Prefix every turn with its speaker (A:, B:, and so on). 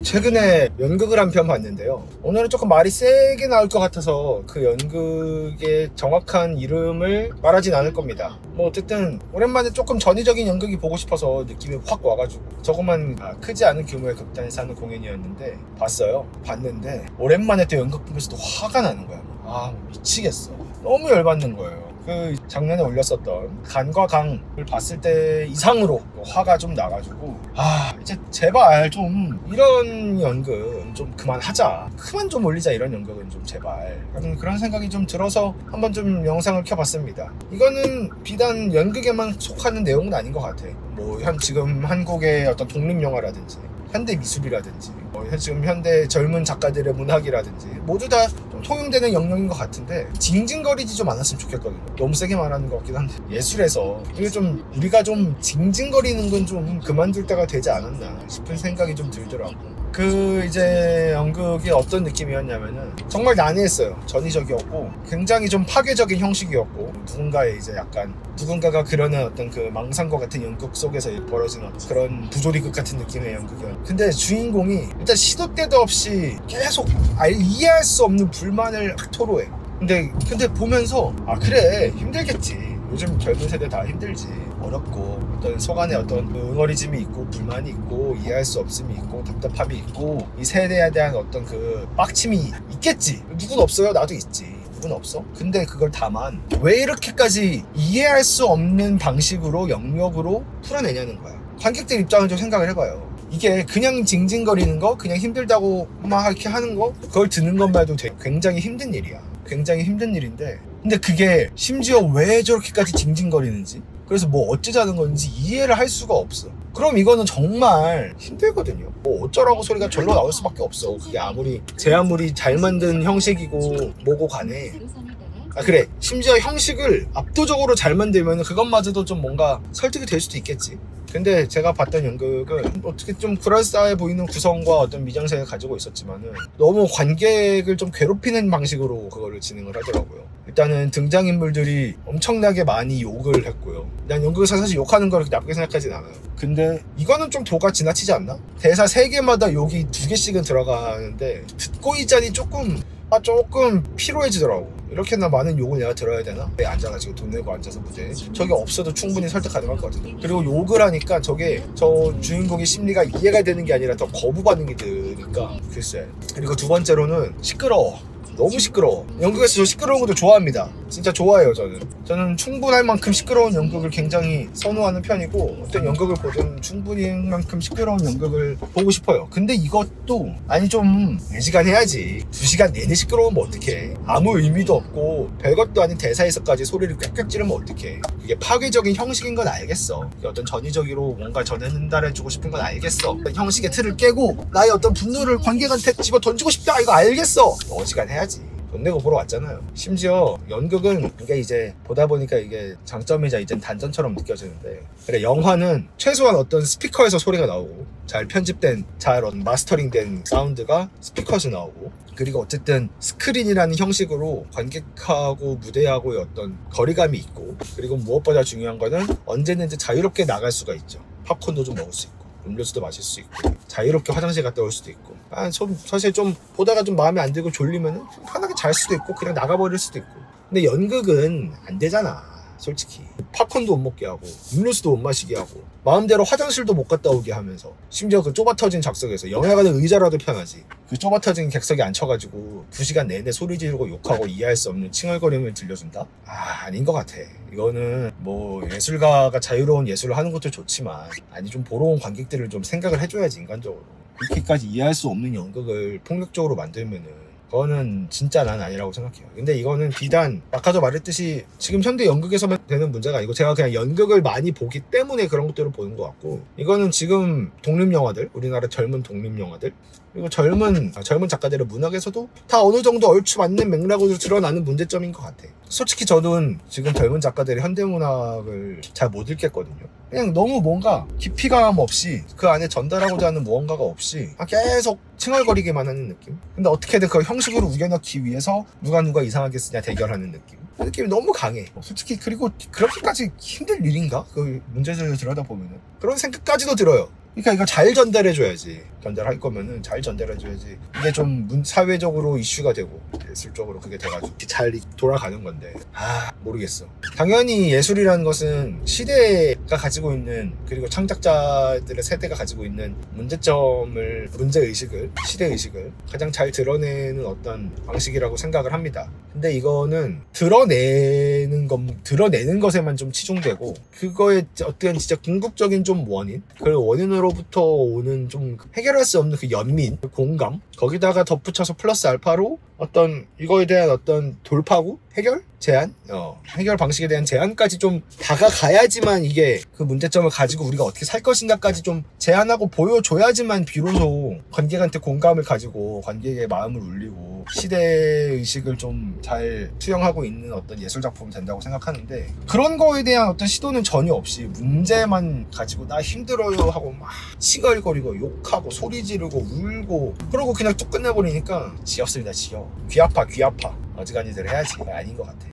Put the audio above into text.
A: 최근에 연극을 한 편 봤는데요. 오늘은 조금 말이 세게 나올 것 같아서 그 연극의 정확한 이름을 말하진 않을 겁니다. 뭐 어쨌든 오랜만에 조금 전위적인 연극이 보고 싶어서 느낌이 확 와가지고 조금만 크지 않은 규모의 극단에서 하는 공연이었는데 봤어요. 봤는데 오랜만에 또 연극 보면서 또 화가 나는 거야. 미치겠어. 너무 열받는 거예요. 그 작년에 올렸었던 간과 강을 봤을 때 이상으로 화가 좀 나가지고 이제 제발 좀 이런 연극 좀 그만하자, 그만 좀 올리자, 이런 연극은 좀 제발 그런 생각이 좀 들어서 한번 좀 영상을 켜봤습니다. 이거는 비단 연극에만 속하는 내용은 아닌 것 같아. 뭐 지금 한국의 어떤 독립영화라든지 현대 미술이라든지 지금 현대 젊은 작가들의 문학이라든지 모두 다 좀 통용되는 영역인 것 같은데 징징거리지 좀 않았으면 좋겠거든요. 너무 세게 말하는 것 같긴 한데 예술에서 이게 좀 우리가 좀 징징거리는 건 좀 그만둘 때가 되지 않았나 싶은 생각이 좀 들더라고. 이제 연극이 어떤 느낌이었냐면은 정말 난해했어요. 전위적이었고 굉장히 좀 파괴적인 형식이었고 누군가가 그려낸 어떤 그 망상과 같은 연극 속에서 벌어지는 그런 부조리극 같은 느낌의 연극이었어요. 근데 주인공이 일단 시도 때도 없이 계속 이해할 수 없는 불만을 토로해. 근데 보면서 그래, 힘들겠지. 요즘 젊은 세대 다 힘들지. 어렵고 어떤 속 안에 어떤 응어리짐이 있고 불만이 있고 이해할 수 없음이 있고 답답함이 있고 이 세대에 대한 어떤 그 빡침이 있겠지. 누군 없어요? 나도 있지. 누군 없어? 근데 그걸 다만 왜 이렇게까지 이해할 수 없는 방식으로 영역으로 풀어내냐는 거야. 관객들 입장을 좀 생각을 해봐요. 이게 그냥 징징거리는 거, 그냥 힘들다고 막 이렇게 하는 거, 그걸 듣는 것만 해도 굉장히 힘든 일이야. 굉장히 힘든 일인데, 근데 그게 심지어 왜 저렇게까지 징징거리는지, 그래서 뭐 어쩌자는 건지 이해를 할 수가 없어. 그럼 이거는 정말 힘들거든요. 뭐 어쩌라고 소리가 절로 나올 수밖에 없어. 그게 아무리 잘 만든 형식이고 뭐고 간에. 그래, 심지어 형식을 압도적으로 잘 만들면 그것마저도 좀 뭔가 설득이 될 수도 있겠지. 근데 제가 봤던 연극은 어떻게 좀 그럴싸해 보이는 구성과 어떤 미장센을 가지고 있었지만은 너무 관객을 좀 괴롭히는 방식으로 그거를 진행을 하더라고요. 일단은 등장인물들이 엄청나게 많이 욕을 했고요. 난 연극에서 사실 욕하는 걸 그렇게 나쁘게 생각하진 않아요. 근데 이거는 좀 도가 지나치지 않나? 대사 3개마다 욕이 2개씩은 들어가는데 듣고 있자니 조금 피로해지더라고. 이렇게나 많은 욕을 내가 들어야 되나? 왜 앉아가지고 돈 내고 앉아서 무대에 저게 없어도 충분히 설득 가능할 것 같은데. 그리고 욕을 하니까 저게 저 주인공의 심리가 이해가 되는 게 아니라 더 거부 반응이 드니까 글쎄. 그리고 두 번째로는 시끄러워. 너무 시끄러워. 연극에서 저 시끄러운 것도 좋아합니다. 진짜 좋아해요. 저는 충분할 만큼 시끄러운 연극을 굉장히 선호하는 편이고, 어떤 연극을 보든 충분히 만큼 시끄러운 연극을 보고 싶어요. 근데 이것도 좀 4시간 해야지. 2시간 내내 시끄러우면 어떡해. 아무 의미도 없고 별것도 아닌 대사에서까지 소리를 꽥꽥 지르면 어떡해. 그게 파괴적인 형식인 건 알겠어. 어떤 전위적으로 뭔가 전달해주고 싶은 건 알겠어. 형식의 틀을 깨고 나의 어떤 분노를 관객한테 집어 던지고 싶다, 이거 알겠어. 4시간 해야지. 돈 내고 보러 왔잖아요. 심지어 연극은 이게 이제 보다 보니까 이게 장점이자 이젠 단점처럼 느껴지는데, 그래, 영화는 최소한 어떤 스피커에서 소리가 나오고 잘 편집된, 잘 마스터링된 사운드가 스피커에서 나오고, 그리고 어쨌든 스크린이라는 형식으로 관객하고 무대하고의 어떤 거리감이 있고, 그리고 무엇보다 중요한 거는 언제든지 자유롭게 나갈 수가 있죠. 팝콘도 좀 먹을 수 있고 음료수도 마실 수 있고 자유롭게 화장실 갔다 올 수도 있고, 사실 좀 보다가 좀 마음에 안 들고 졸리면은 편하게 잘 수도 있고 그냥 나가버릴 수도 있고. 근데 연극은 안 되잖아. 솔직히 팝콘도 못 먹게 하고 음료수도 못 마시게 하고 마음대로 화장실도 못 갔다 오게 하면서, 심지어 그 좁아터진 작석에서 영화관의 의자라도 편하지 그 좁아터진 객석에 앉혀가지고 2시간 내내 소리 지르고 욕하고 이해할 수 없는 칭얼거림을 들려준다? 아닌 것 같아. 이거는 뭐 예술가가 자유로운 예술을 하는 것도 좋지만 좀 보러 온 관객들을 좀 생각을 해줘야지. 인간적으로 그렇게까지 이해할 수 없는 연극을 폭력적으로 만들면은 그거는 진짜 난 아니라고 생각해요. 근데 이거는 비단 아까도 말했듯이 지금 현대 연극에서만 되는 문제가 아니고, 제가 그냥 연극을 많이 보기 때문에 그런 것들을 보는 것 같고, 이거는 지금 독립영화들, 우리나라 젊은 독립영화들, 그리고 젊은 작가들의 문학에서도 다 어느 정도 얼추 맞는 맥락으로 드러나는 문제점인 것 같아. 솔직히 저는 지금 젊은 작가들의 현대문학을 잘 못 읽겠거든요. 그냥 너무 뭔가 깊이감 없이 그 안에 전달하고자 하는 무언가가 없이 계속 칭얼거리게만 하는 느낌. 근데 어떻게든 그 형식으로 우겨넣기 위해서 누가 이상하게 쓰냐 대결하는 느낌. 그 느낌이 너무 강해. 솔직히. 그리고 그렇게까지 힘들 일인가? 그 문제를 들여다보면은 그런 생각까지도 들어요. 그러니까 이걸 잘 전달해줘야지. 전달할 거면은 잘 전달해줘야지. 이게 좀 사회적으로 이슈가 되고 예술적으로 그게 돼가지고 잘 돌아가는 건데 모르겠어. 당연히 예술이라는 것은 시대가 가지고 있는, 그리고 창작자들의 세대가 가지고 있는 문제의식을, 시대의식을 가장 잘 드러내는 어떤 방식이라고 생각을 합니다. 근데 이거는 드러내는 것에만 좀 치중되고, 그거에 어떤 진짜 궁극적인 좀 원인, 그 원인으로부터 오는 좀 해결할 수 없는 그 연민, 그 공감, 거기다가 덧붙여서 플러스 알파로 어떤 이거에 대한 어떤 돌파구, 해결 방식에 대한 제안까지 좀 다가가야지만 이게 그 문제점을 가지고 우리가 어떻게 살 것인가까지 좀 제안하고 보여줘야지만 비로소 관객한테 공감을 가지고 관객의 마음을 울리고 시대의식을 좀 잘 투영하고 있는 어떤 예술작품이 된다고 생각하는데, 그런 거에 대한 어떤 시도는 전혀 없이 문제만 가지고 나 힘들어요 하고 막 시걸거리고 욕하고 소리 지르고 울고 그러고 그냥 뚝 끝내버리니까 지겹습니다. 귀 아파. 어지간히들 해야지. 아닌 것 같아.